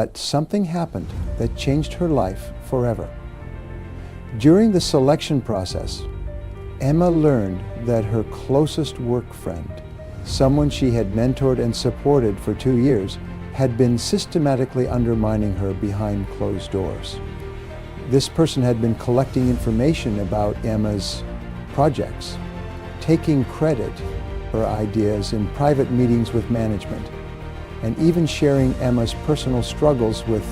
But something happened that changed her life forever. During the selection process, Emma learned that her closest work friend, someone she had mentored and supported for 2 years, had been systematically undermining her behind closed doors. This person had been collecting information about Emma's projects, taking credit for ideas in private meetings with management, and even sharing Emma's personal struggles with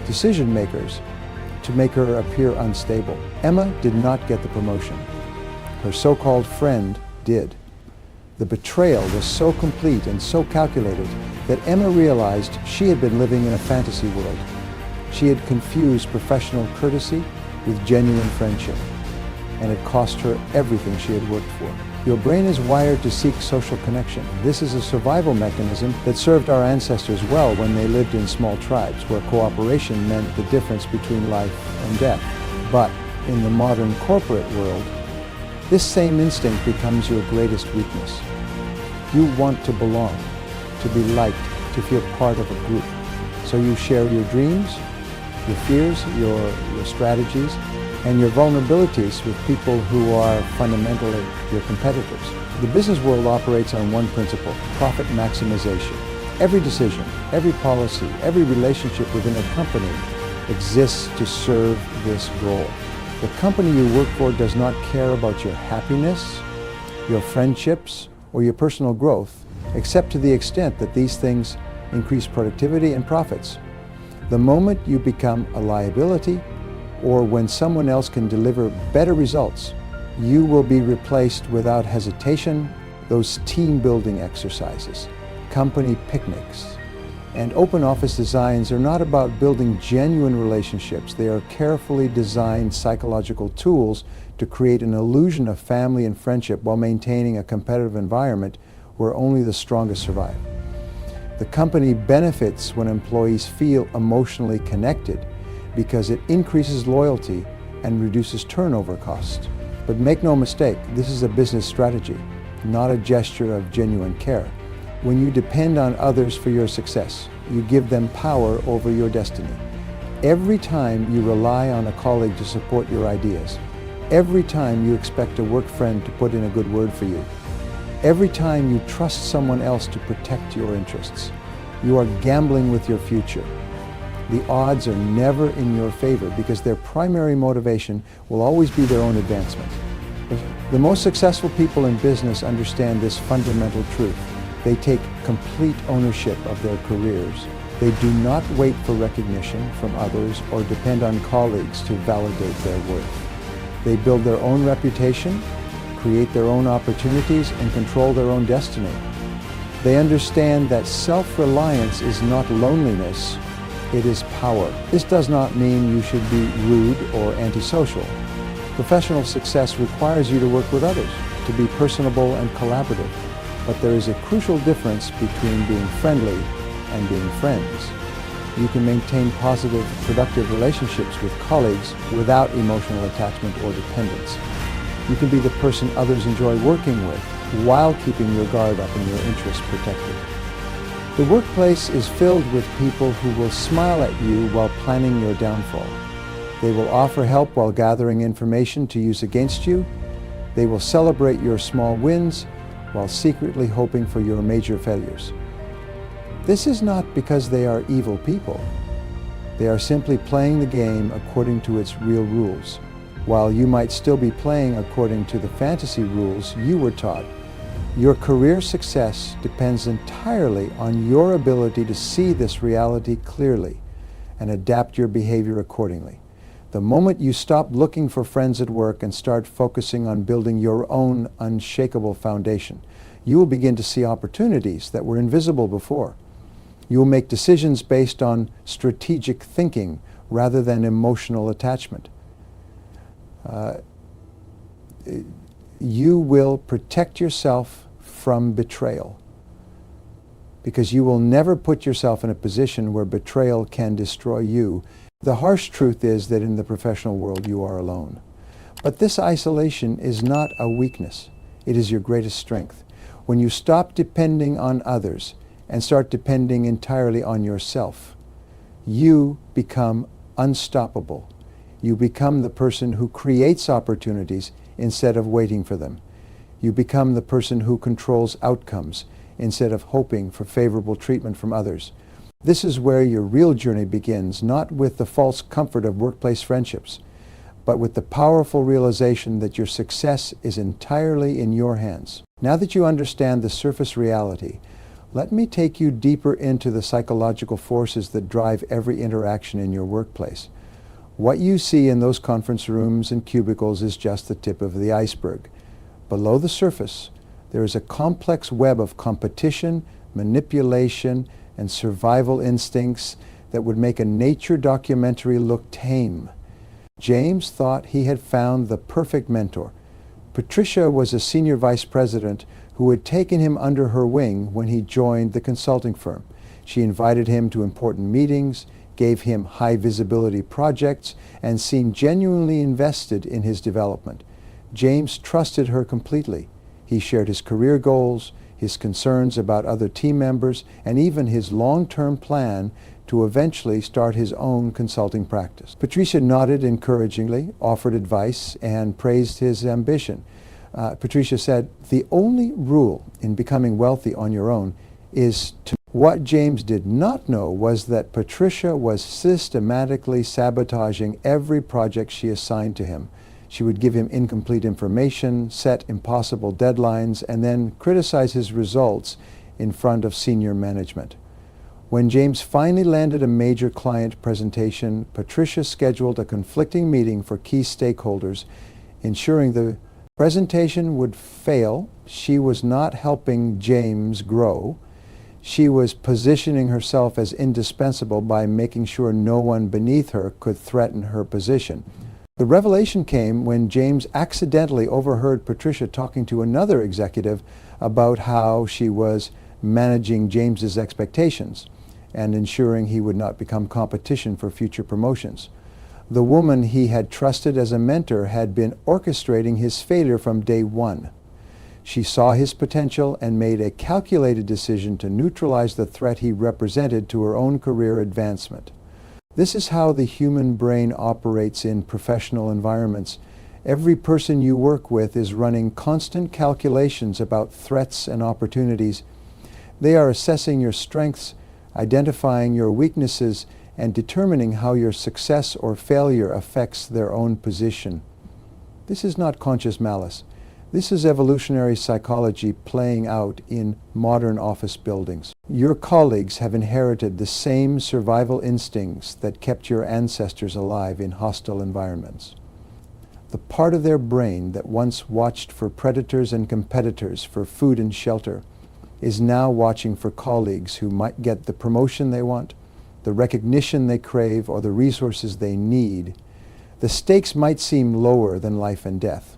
decision makers to make her appear unstable. Emma did not get the promotion. Her so-called friend did. The betrayal was so complete and so calculated that Emma realized she had been living in a fantasy world. She had confused professional courtesy with genuine friendship, and it cost her everything she had worked for. Your brain is wired to seek social connection. This is a survival mechanism that served our ancestors well when they lived in small tribes, where cooperation meant the difference between life and death. But in the modern corporate world, this same instinct becomes your greatest weakness. You want to belong, to be liked, to feel part of a group. So you share your dreams, your fears, your strategies, and your vulnerabilities with people who are fundamentally your competitors. The business world operates on one principle: profit maximization. Every decision, every policy, every relationship within a company exists to serve this goal. The company you work for does not care about your happiness, your friendships, or your personal growth, except to the extent that these things increase productivity and profits. The moment you become a liability, or when someone else can deliver better results, you will be replaced without hesitation. Those team-building exercises, company picnics, and open office designs are not about building genuine relationships. They are carefully designed psychological tools to create an illusion of family and friendship while maintaining a competitive environment where only the strongest survive. The company benefits when employees feel emotionally connected because it increases loyalty and reduces turnover costs. But make no mistake, this is a business strategy, not a gesture of genuine care. When you depend on others for your success, you give them power over your destiny. Every time you rely on a colleague to support your ideas, every time you expect a work friend to put in a good word for you, every time you trust someone else to protect your interests, you are gambling with your future. The odds are never in your favor because their primary motivation will always be their own advancement. The most successful people in business understand this fundamental truth. They take complete ownership of their careers. They do not wait for recognition from others or depend on colleagues to validate their worth. They build their own reputation, create their own opportunities, and control their own destiny. They understand that self-reliance is not loneliness, it is power. This does not mean you should be rude or antisocial. Professional success requires you to work with others, to be personable and collaborative. But there is a crucial difference between being friendly and being friends. You can maintain positive, productive relationships with colleagues without emotional attachment or dependence. You can be the person others enjoy working with while keeping your guard up and your interests protected. The workplace is filled with people who will smile at you while planning your downfall. They will offer help while gathering information to use against you. They will celebrate your small wins while secretly hoping for your major failures. This is not because they are evil people. They are simply playing the game according to its real rules, while you might still be playing according to the fantasy rules you were taught. Your career success depends entirely on your ability to see this reality clearly and adapt your behavior accordingly. The moment you stop looking for friends at work and start focusing on building your own unshakable foundation, you will begin to see opportunities that were invisible before. You will make decisions based on strategic thinking rather than emotional attachment. You will protect yourself from betrayal because you will never put yourself in a position where betrayal can destroy you. The harsh truth is that in the professional world you are alone. But this isolation is not a weakness. It is your greatest strength. When you stop depending on others and start depending entirely on yourself, you become unstoppable. You become the person who creates opportunities instead of waiting for them. You become the person who controls outcomes instead of hoping for favorable treatment from others. This is where your real journey begins, not with the false comfort of workplace friendships, but with the powerful realization that your success is entirely in your hands. Now that you understand the surface reality, let me take you deeper into the psychological forces that drive every interaction in your workplace. What you see in those conference rooms and cubicles is just the tip of the iceberg. Below the surface, there is a complex web of competition, manipulation, and survival instincts that would make a nature documentary look tame. James thought he had found the perfect mentor. Patricia was a senior vice president who had taken him under her wing when he joined the consulting firm. She invited him to important meetings, gave him high visibility projects, and seemed genuinely invested in his development. James trusted her completely. He shared his career goals, his concerns about other team members, and even his long-term plan to eventually start his own consulting practice. Patricia nodded encouragingly, offered advice, and praised his ambition. Patricia said, "The only rule in becoming wealthy on your own is to..." What James did not know was that Patricia was systematically sabotaging every project she assigned to him. She would give him incomplete information, set impossible deadlines, and then criticize his results in front of senior management. When James finally landed a major client presentation, Patricia scheduled a conflicting meeting for key stakeholders, ensuring the presentation would fail. She was not helping James grow. She was positioning herself as indispensable by making sure no one beneath her could threaten her position. The revelation came when James accidentally overheard Patricia talking to another executive about how she was managing James's expectations and ensuring he would not become competition for future promotions. The woman he had trusted as a mentor had been orchestrating his failure from day one. She saw his potential and made a calculated decision to neutralize the threat he represented to her own career advancement. This is how the human brain operates in professional environments. Every person you work with is running constant calculations about threats and opportunities. They are assessing your strengths, identifying your weaknesses, and determining how your success or failure affects their own position. This is not conscious malice. This is evolutionary psychology playing out in modern office buildings. Your colleagues have inherited the same survival instincts that kept your ancestors alive in hostile environments. The part of their brain that once watched for predators and competitors for food and shelter is now watching for colleagues who might get the promotion they want, the recognition they crave, or the resources they need. The stakes might seem lower than life and death,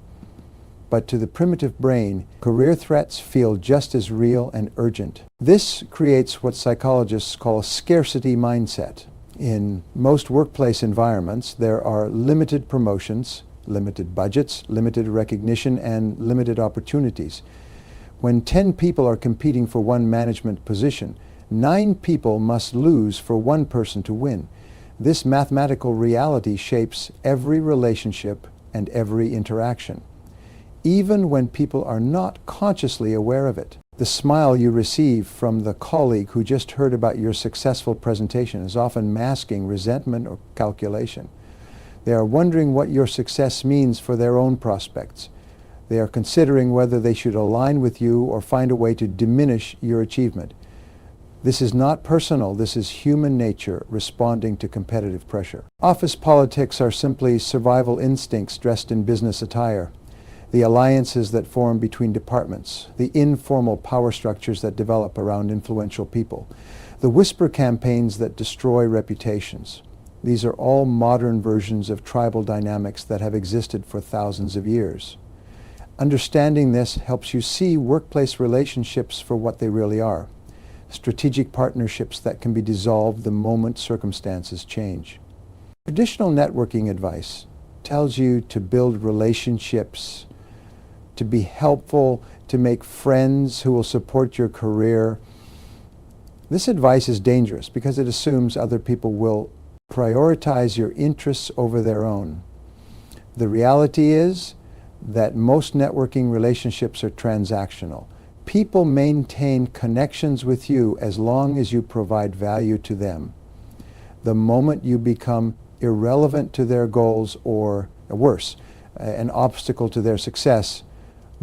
but to the primitive brain, career threats feel just as real and urgent. This creates what psychologists call a scarcity mindset. In most workplace environments, there are limited promotions, limited budgets, limited recognition, and limited opportunities. When 10 people are competing for one management position, 9 people must lose for one person to win. This mathematical reality shapes every relationship and every interaction, even when people are not consciously aware of it. The smile you receive from the colleague who just heard about your successful presentation is often masking resentment or calculation. They are wondering what your success means for their own prospects. They are considering whether they should align with you or find a way to diminish your achievement. This is not personal. This is human nature responding to competitive pressure. Office politics are simply survival instincts dressed in business attire. The alliances that form between departments, the informal power structures that develop around influential people, the whisper campaigns that destroy reputations. These are all modern versions of tribal dynamics that have existed for thousands of years. Understanding this helps you see workplace relationships for what they really are: strategic partnerships that can be dissolved the moment circumstances change. Traditional networking advice tells you to build relationships, to be helpful, to make friends who will support your career. This advice is dangerous because it assumes other people will prioritize your interests over their own. The reality is that most networking relationships are transactional. People maintain connections with you as long as you provide value to them. The moment you become irrelevant to their goals, or worse, an obstacle to their success,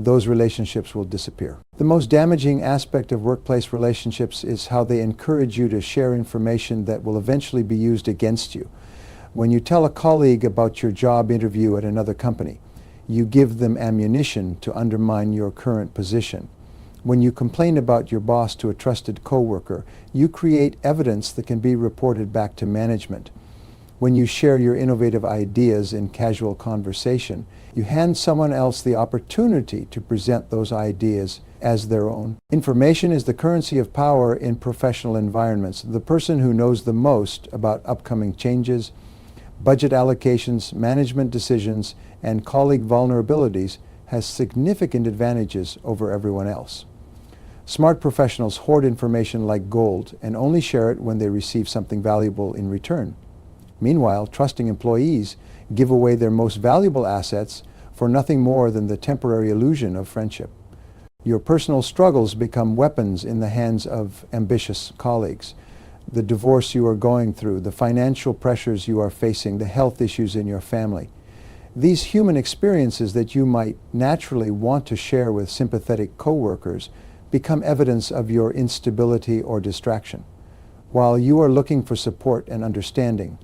those relationships will disappear. The most damaging aspect of workplace relationships is how they encourage you to share information that will eventually be used against you. When you tell a colleague about your job interview at another company, you give them ammunition to undermine your current position. When you complain about your boss to a trusted coworker, you create evidence that can be reported back to management. When you share your innovative ideas in casual conversation, you hand someone else the opportunity to present those ideas as their own. Information is the currency of power in professional environments. The person who knows the most about upcoming changes, budget allocations, management decisions, and colleague vulnerabilities has significant advantages over everyone else. Smart professionals hoard information like gold and only share it when they receive something valuable in return. Meanwhile, trusting employees give away their most valuable assets for nothing more than the temporary illusion of friendship. Your personal struggles become weapons in the hands of ambitious colleagues. The divorce you are going through, the financial pressures you are facing, the health issues in your family. These human experiences that you might naturally want to share with sympathetic coworkers become evidence of your instability or distraction. While you are looking for support and understanding,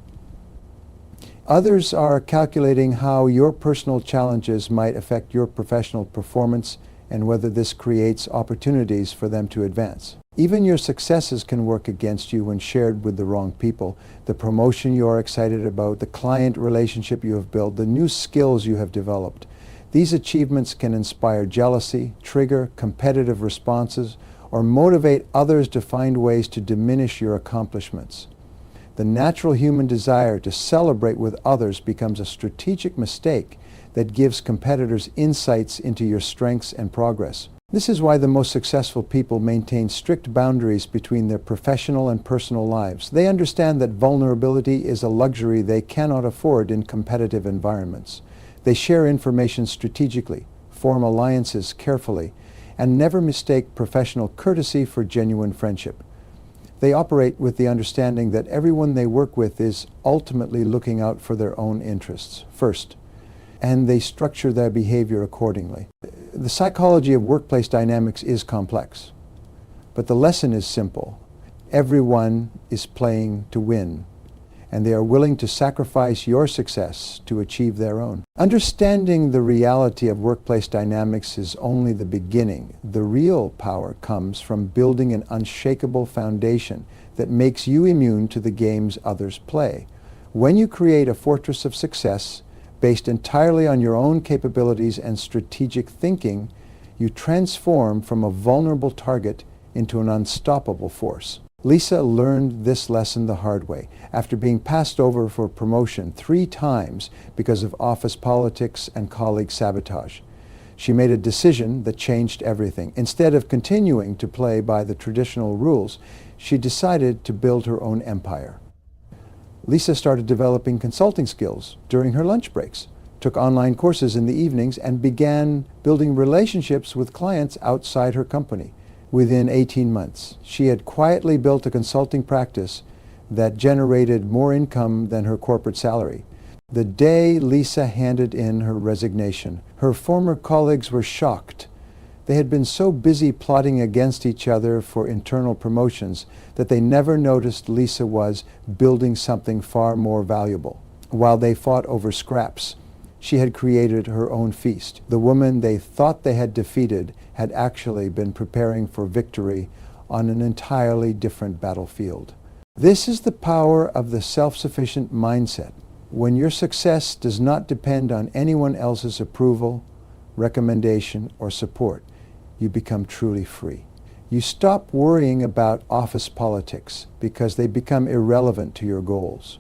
others are calculating how your personal challenges might affect your professional performance and whether this creates opportunities for them to advance. Even your successes can work against you when shared with the wrong people. The promotion you are excited about, the client relationship you have built, the new skills you have developed. These achievements can inspire jealousy, trigger competitive responses, or motivate others to find ways to diminish your accomplishments. The natural human desire to celebrate with others becomes a strategic mistake that gives competitors insights into your strengths and progress. This is why the most successful people maintain strict boundaries between their professional and personal lives. They understand that vulnerability is a luxury they cannot afford in competitive environments. They share information strategically, form alliances carefully, and never mistake professional courtesy for genuine friendship. They operate with the understanding that everyone they work with is ultimately looking out for their own interests first, and they structure their behavior accordingly. The psychology of workplace dynamics is complex, but the lesson is simple. Everyone is playing to win, and they are willing to sacrifice your success to achieve their own. Understanding the reality of workplace dynamics is only the beginning. The real power comes from building an unshakable foundation that makes you immune to the games others play. When you create a fortress of success based entirely on your own capabilities and strategic thinking, you transform from a vulnerable target into an unstoppable force. Lisa learned this lesson the hard way after being passed over for promotion 3 times because of office politics and colleague sabotage. She made a decision that changed everything. Instead of continuing to play by the traditional rules, she decided to build her own empire. Lisa started developing consulting skills during her lunch breaks, took online courses in the evenings, and began building relationships with clients outside her company. Within 18 months, she had quietly built a consulting practice that generated more income than her corporate salary. The day Lisa handed in her resignation, her former colleagues were shocked. They had been so busy plotting against each other for internal promotions that they never noticed Lisa was building something far more valuable. While they fought over scraps, she had created her own feast. The woman they thought they had defeated had actually been preparing for victory on an entirely different battlefield. This is the power of the self-sufficient mindset. When your success does not depend on anyone else's approval, recommendation, or support, you become truly free. You stop worrying about office politics because they become irrelevant to your goals.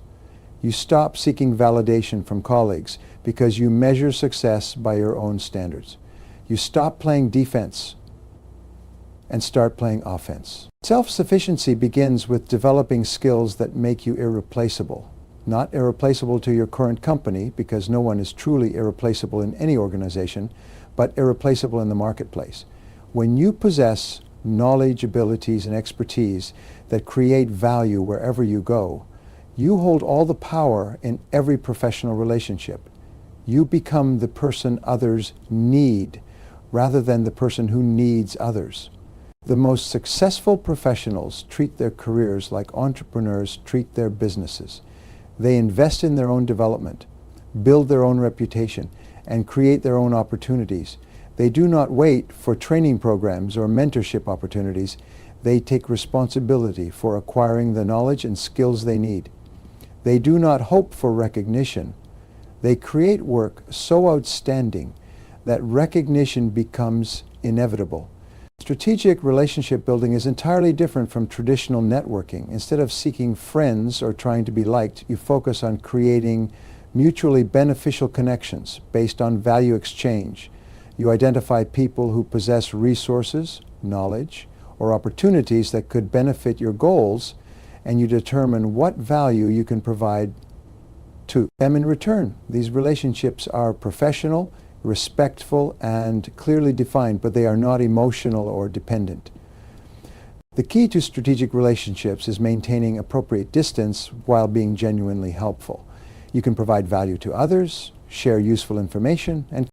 You stop seeking validation from colleagues because you measure success by your own standards. You stop playing defense and start playing offense. Self-sufficiency begins with developing skills that make you irreplaceable. Not irreplaceable to your current company, because no one is truly irreplaceable in any organization, but irreplaceable in the marketplace. When you possess knowledge, abilities, and expertise that create value wherever you go, you hold all the power in every professional relationship. You become the person others need, rather than the person who needs others. The most successful professionals treat their careers like entrepreneurs treat their businesses. They invest in their own development, build their own reputation, and create their own opportunities. They do not wait for training programs or mentorship opportunities. They take responsibility for acquiring the knowledge and skills they need. They do not hope for recognition. They create work so outstanding that recognition becomes inevitable. Strategic relationship building is entirely different from traditional networking. Instead of seeking friends or trying to be liked, you focus on creating mutually beneficial connections based on value exchange. You identify people who possess resources, knowledge, or opportunities that could benefit your goals, and you determine what value you can provide to them in return. These relationships are professional, respectful, and clearly defined, but they are not emotional or dependent. The key to strategic relationships is maintaining appropriate distance while being genuinely helpful. You can provide value to others, share useful information, and